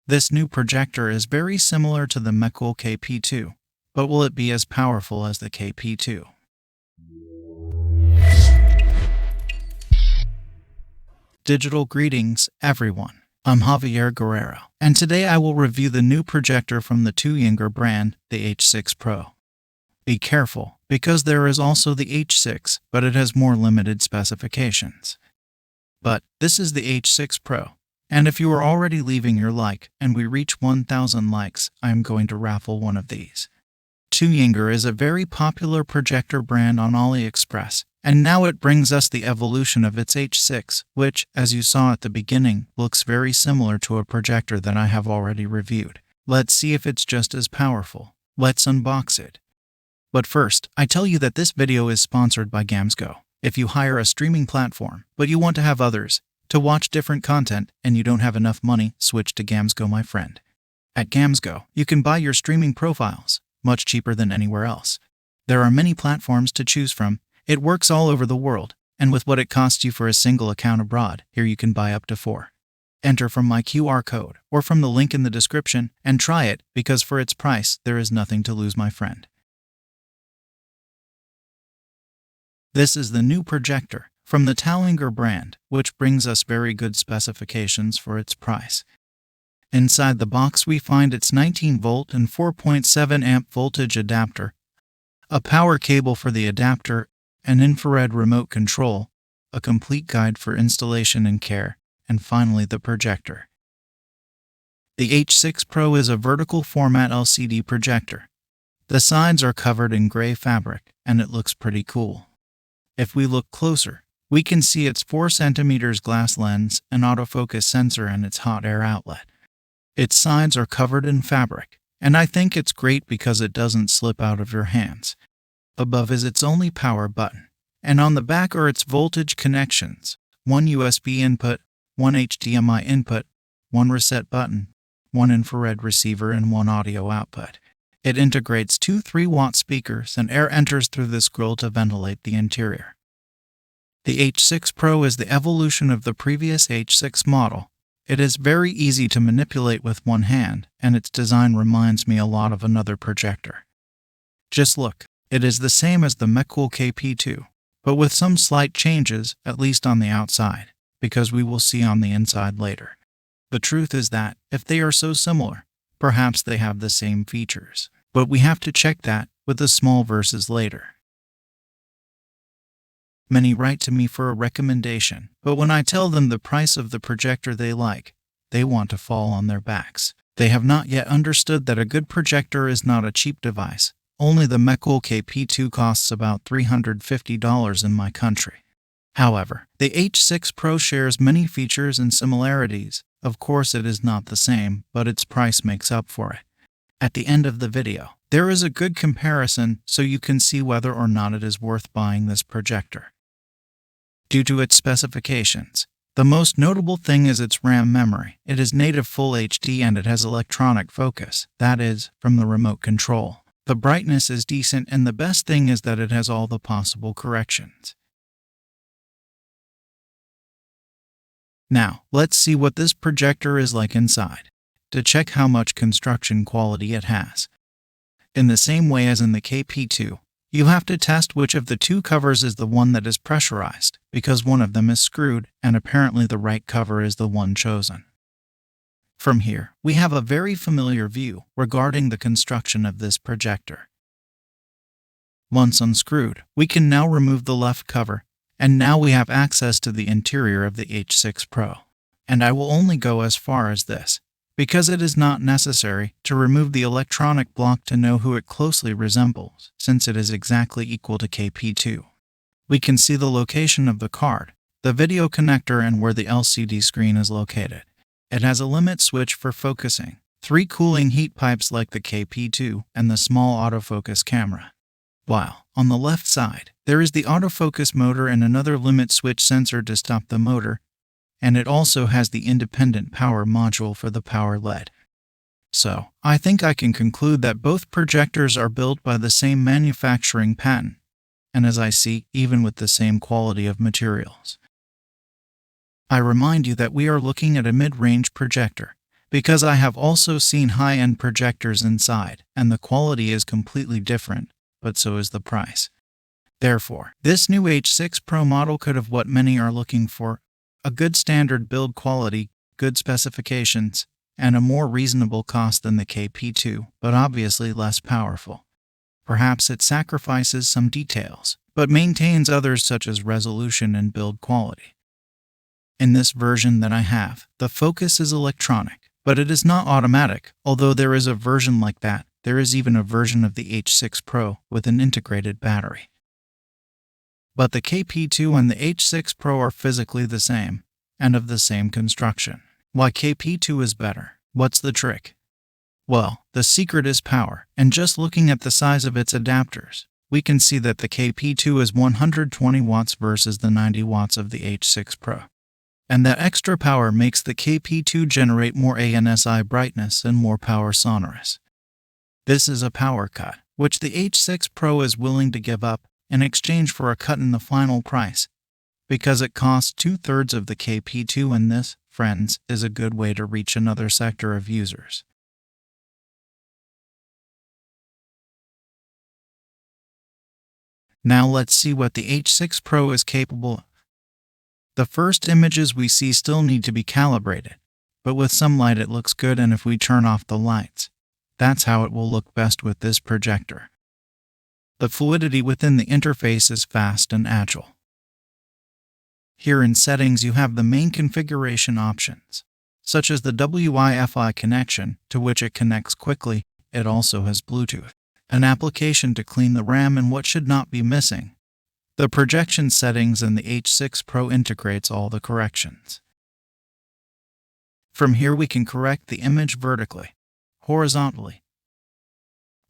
This new projector is very similar to the Mecool KP2, but will it be as powerful as the KP2? Digital greetings, everyone. I'm Javier Guerrero, and today I will review the new projector from the Touyinger brand, the H6 Pro. Be careful, because there is also the H6, but it has more limited specifications. But this is the H6 Pro, and if you are already leaving your like and we reach 1,000 likes, I am going to raffle one of these. Touyinger is a very popular projector brand on AliExpress, and now it brings us the evolution of its H6, which, as you saw at the beginning, looks very similar to a projector that I have already reviewed. Let's see if it's just as powerful. Let's unbox it. But first, I tell you that this video is sponsored by Gamsgo. If you hire a streaming platform, but you want to have others to watch different content and you don't have enough money, switch to Gamsgo, my friend. At Gamsgo, you can buy your streaming profiles much cheaper than anywhere else. There are many platforms to choose from. It works all over the world, and with what it costs you for a single account abroad, here you can buy up to 4. Enter from my QR code or from the link in the description and try it, because for its price, there is nothing to lose, my friend. This is the new projector from the Touyinger brand, which brings us very good specifications for its price. Inside the box we find its 19-volt and 4.7 amp voltage adapter, a power cable for the adapter, an infrared remote control, a complete guide for installation and care, and finally the projector. The H6 Pro is a vertical format LCD projector. The sides are covered in gray fabric, and it looks pretty cool. If we look closer, we can see its 4 cm glass lens, an autofocus sensor, and its hot air outlet. Its sides are covered in fabric, and I think it's great because it doesn't slip out of your hands. Above is its only power button, and on the back are its voltage connections: 1 USB input, 1 HDMI input, 1 reset button, 1 infrared receiver, and 1 audio output. It integrates 2 3-watt speakers, and air enters through this grill to ventilate the interior. The H6 Pro is the evolution of the previous H6 model. It is very easy to manipulate with one hand, and its design reminds me a lot of another projector. Just look, it is the same as the Mecool KP2, but with some slight changes, at least on the outside, because we will see on the inside later. The truth is that, if they are so similar, perhaps they have the same features, but we have to check that with the small verses later. Many write to me for a recommendation, but when I tell them the price of the projector they like, they want to fall on their backs. They have not yet understood that a good projector is not a cheap device. Only the Mecool KP2 costs about $350 in my country. However, the H6 Pro shares many features and similarities. Of course it is not the same, but its price makes up for it. At the end of the video, there is a good comparison so you can see whether or not it is worth buying this projector. Due to its specifications, the most notable thing is its RAM memory. It is native Full HD and it has electronic focus, that is, from the remote control. The brightness is decent, and the best thing is that it has all the possible corrections. Now, let's see what this projector is like inside, to check how much construction quality it has. In the same way as in the KP2, you have to test which of the 2 covers is the one that is pressurized, because one of them is screwed, and apparently the right cover is the one chosen. From here, we have a very familiar view regarding the construction of this projector. Once unscrewed, we can now remove the left cover, and now we have access to the interior of the H6 Pro. And I will only go as far as this, because it is not necessary to remove the electronic block to know who it closely resembles, since it is exactly equal to KP2. We can see the location of the card, the video connector, and where the LCD screen is located. It has a limit switch for focusing, 3 cooling heat pipes like the KP2, and the small autofocus camera. While, on the left side, there is the autofocus motor and another limit switch sensor to stop the motor, and it also has the independent power module for the power LED. So, I think I can conclude that both projectors are built by the same manufacturing patent, and as I see, even with the same quality of materials. I remind you that we are looking at a mid-range projector, because I have also seen high-end projectors inside, and the quality is completely different, but so is the price. Therefore, this new H6 Pro model could have what many are looking for: a good standard build quality, good specifications, and a more reasonable cost than the KP2, but obviously less powerful. Perhaps it sacrifices some details, but maintains others such as resolution and build quality. In this version that I have, the focus is electronic, but it is not automatic. Although there is a version like that, there is even a version of the H6 Pro with an integrated battery. But the KP2 and the H6 Pro are physically the same, and of the same construction. Why KP2 is better? What's the trick? Well, the secret is power, and just looking at the size of its adapters, we can see that the KP2 is 120 watts versus the 90 watts of the H6 Pro. And that extra power makes the KP2 generate more ANSI brightness and more power sonorous. This is a power cut, which the H6 Pro is willing to give up in exchange for a cut in the final price, because it costs 2/3 of the KP2, and this, friends, is a good way to reach another sector of users. Now let's see what the H6 Pro is capable of. The first images we see still need to be calibrated, but with some light it looks good, and if we turn off the lights, that's how it will look best with this projector. The fluidity within the interface is fast and agile. Here in settings you have the main configuration options, such as the Wi-Fi connection, to which it connects quickly. It also has Bluetooth, an application to clean the RAM, and what should not be missing: the projection settings, and the H6 Pro integrates all the corrections. From here we can correct the image vertically, horizontally,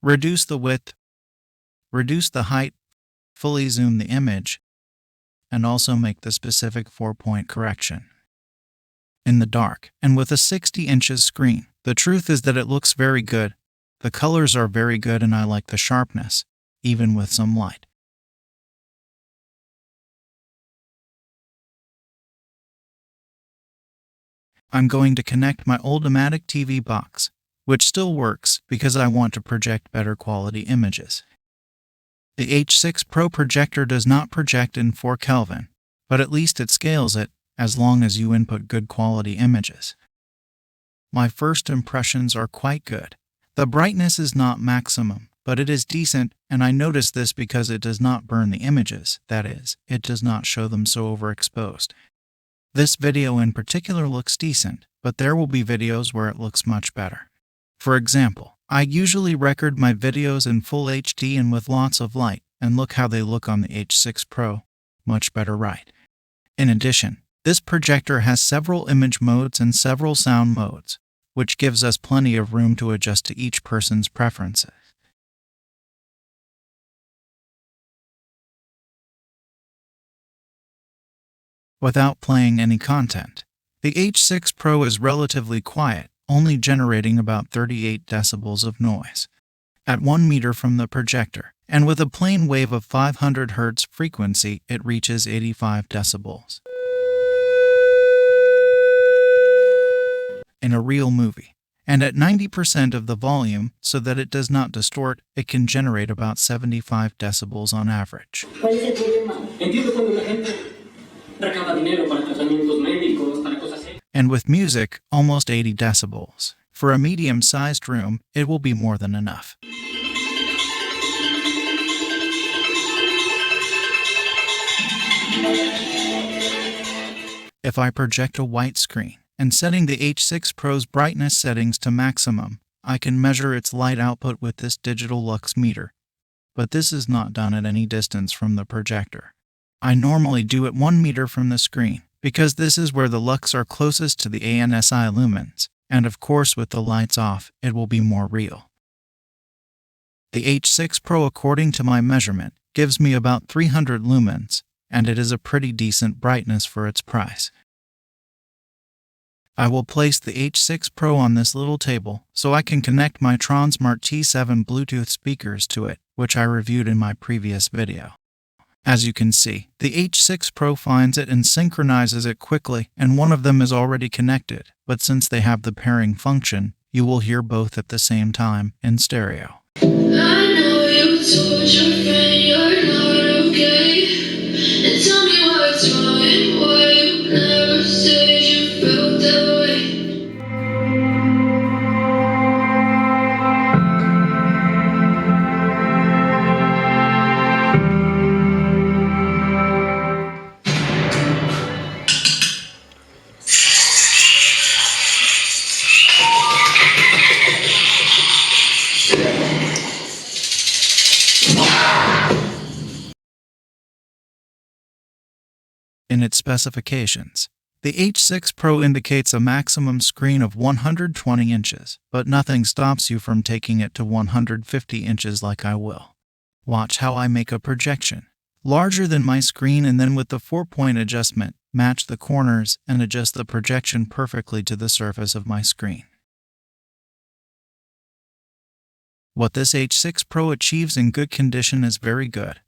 reduce the width, reduce the height, fully zoom the image, and also make the specific 4-point correction. In the dark, and with a 60 inches screen, the truth is that it looks very good. The colors are very good, and I like the sharpness, even with some light. I'm going to connect my old-o-matic TV box, which still works because I want to project better quality images. The H6 Pro projector does not project in 4 Kelvin, but at least it scales it, as long as you input good quality images. My first impressions are quite good. The brightness is not maximum, but it is decent, and I notice this because it does not burn the images, that is, it does not show them so overexposed. This video in particular looks decent, but there will be videos where it looks much better. For example, I usually record my videos in full HD and with lots of light, and look how they look on the H6 Pro. Much better, right? In addition, this projector has several image modes and several sound modes, which gives us plenty of room to adjust to each person's preferences. Without playing any content, the H6 Pro is relatively quiet, only generating about 38 decibels of noise at 1 meter from the projector, and with a plane wave of 500 Hz frequency, it reaches 85 decibels. In a real movie, and at 90% of the volume so that it does not distort, it can generate about 75 decibels on average. And with music, almost 80 decibels. For a medium-sized room, it will be more than enough. If I project a white screen, and setting the H6 Pro's brightness settings to maximum, I can measure its light output with this digital lux meter. But this is not done at any distance from the projector. I normally do it 1 meter from the screen, because this is where the lux are closest to the ANSI lumens, and of course with the lights off, it will be more real. The H6 Pro, according to my measurement, gives me about 300 lumens, and it is a pretty decent brightness for its price. I will place the H6 Pro on this little table so I can connect my Transmart T7 Bluetooth speakers to it, which I reviewed in my previous video. As you can see, the H6 Pro finds it and synchronizes it quickly, and one of them is already connected, but since they have the pairing function, you will hear both at the same time in stereo. I know you told your friend you're not okay, and tell me what's wrong and why you never said you felt that way. In its specifications, the H6 Pro indicates a maximum screen of 120 inches, but nothing stops you from taking it to 150 inches like I will. Watch how I make a projection larger than my screen, and then with the 4-point adjustment, match the corners and adjust the projection perfectly to the surface of my screen. What this H6 Pro achieves in good condition is very good.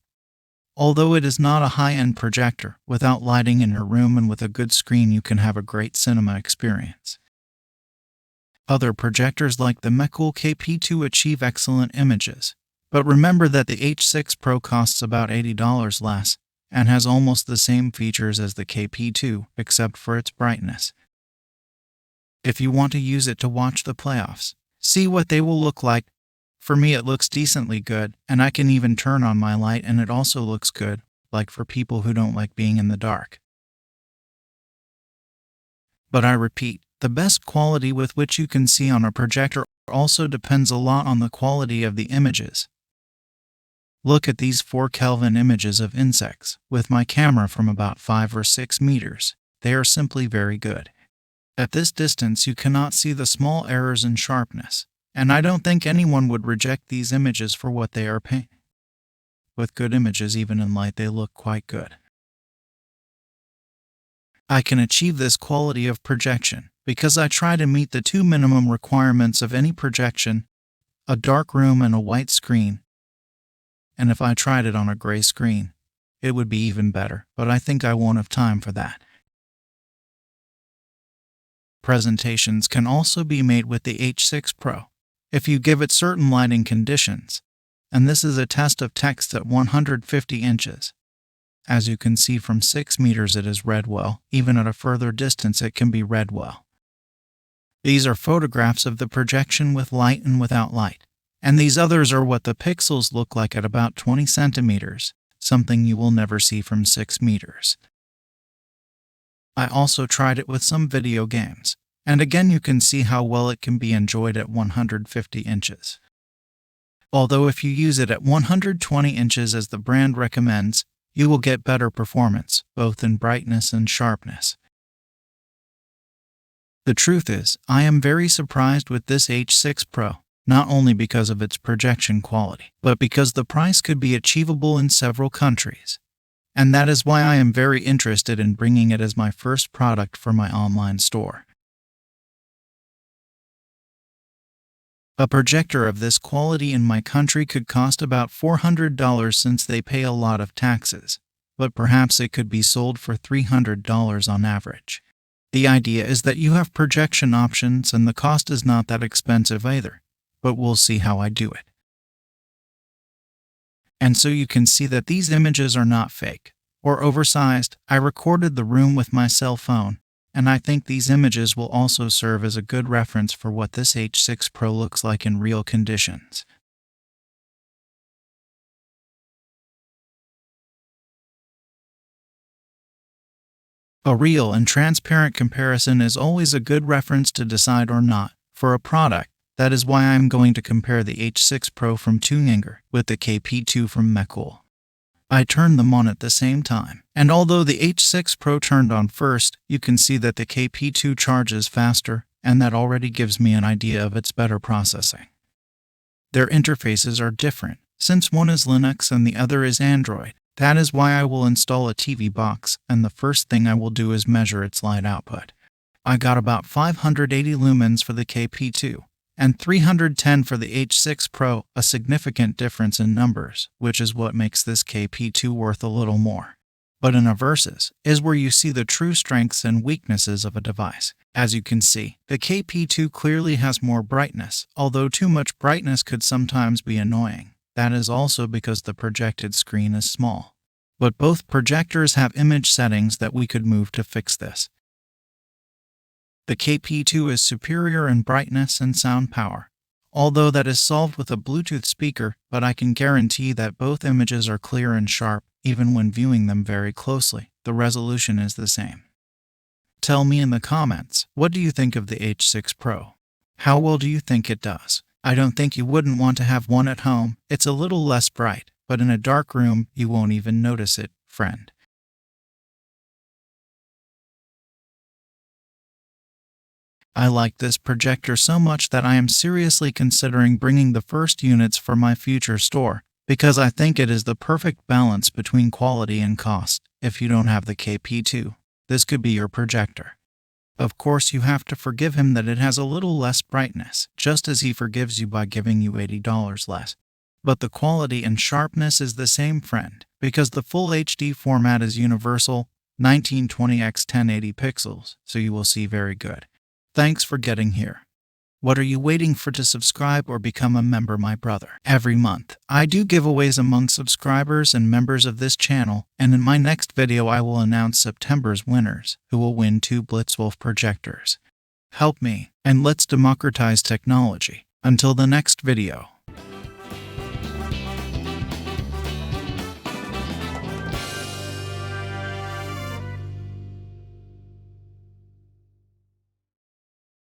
Although it is not a high-end projector, without lighting in your room and with a good screen you can have a great cinema experience. Other projectors like the Mecool KP2 achieve excellent images, but remember that the H6 Pro costs about $80 less and has almost the same features as the KP2 except for its brightness. If you want to use it to watch the playoffs, see what they will look like. For me it looks decently good, and I can even turn on my light and it also looks good, like for people who don't like being in the dark. But I repeat, the best quality with which you can see on a projector also depends a lot on the quality of the images. Look at these 4 Kelvin images of insects, with my camera from about 5 or 6 meters. They are simply very good. At this distance you cannot see the small errors in sharpness. And I don't think anyone would reject these images for what they are paying. With good images, even in light, they look quite good. I can achieve this quality of projection because I try to meet the 2 minimum requirements of any projection: a dark room and a white screen. And if I tried it on a gray screen, it would be even better, but I think I won't have time for that. Presentations can also be made with the H6 Pro if you give it certain lighting conditions, and this is a test of text at 150 inches. As you can see, from 6 meters it is read well. Even at a further distance it can be read well. These are photographs of the projection with light and without light, and these others are what the pixels look like at about 20 centimeters, something you will never see from 6 meters. I also tried it with some video games, and again you can see how well it can be enjoyed at 150 inches. Although if you use it at 120 inches as the brand recommends, you will get better performance, both in brightness and sharpness. The truth is, I am very surprised with this H6 Pro, not only because of its projection quality, but because the price could be achievable in several countries. And that is why I am very interested in bringing it as my first product for my online store. A projector of this quality in my country could cost about $400 since they pay a lot of taxes, but perhaps it could be sold for $300 on average. The idea is that you have projection options and the cost is not that expensive either, but we'll see how I do it. And so you can see that these images are not fake or oversized. I recorded the room with my cell phone, and I think these images will also serve as a good reference for what this H6 Pro looks like in real conditions. A real and transparent comparison is always a good reference to decide or not for a product. That is why I am going to compare the H6 Pro from Touyinger with the KP2 from Mecool. I turned them on at the same time, and although the H6 Pro turned on first, you can see that the KP2 charges faster, and that already gives me an idea of its better processing. Their interfaces are different, since one is Linux and the other is Android. That is why I will install a TV box, and the first thing I will do is measure its light output. I got about 580 lumens for the KP2, and $310 for the H6 Pro, a significant difference in numbers, which is what makes this KP2 worth a little more. But in a versus is where you see the true strengths and weaknesses of a device. As you can see, the KP2 clearly has more brightness, although too much brightness could sometimes be annoying. That is also because the projected screen is small. But both projectors have image settings that we could move to fix this. The KP2 is superior in brightness and sound power, although that is solved with a Bluetooth speaker, but I can guarantee that both images are clear and sharp, even when viewing them very closely. The resolution is the same. Tell me in the comments, what do you think of the H6 Pro? How well do you think it does? I don't think you wouldn't want to have one at home. It's a little less bright, but in a dark room, you won't even notice it, friend. I like this projector so much that I am seriously considering bringing the first units for my future store, because I think it is the perfect balance between quality and cost. If you don't have the KP2, this could be your projector. Of course, you have to forgive him that it has a little less brightness, just as he forgives you by giving you $80 less. But the quality and sharpness is the same, friend, because the full HD format is universal, 1920x 1080 pixels, so you will see very good. Thanks for getting here. What are you waiting for to subscribe or become a member, my brother? Every month, I do giveaways among subscribers and members of this channel, and in my next video I will announce September's winners, who will win 2 Blitzwolf projectors. Help me, and let's democratize technology. Until the next video.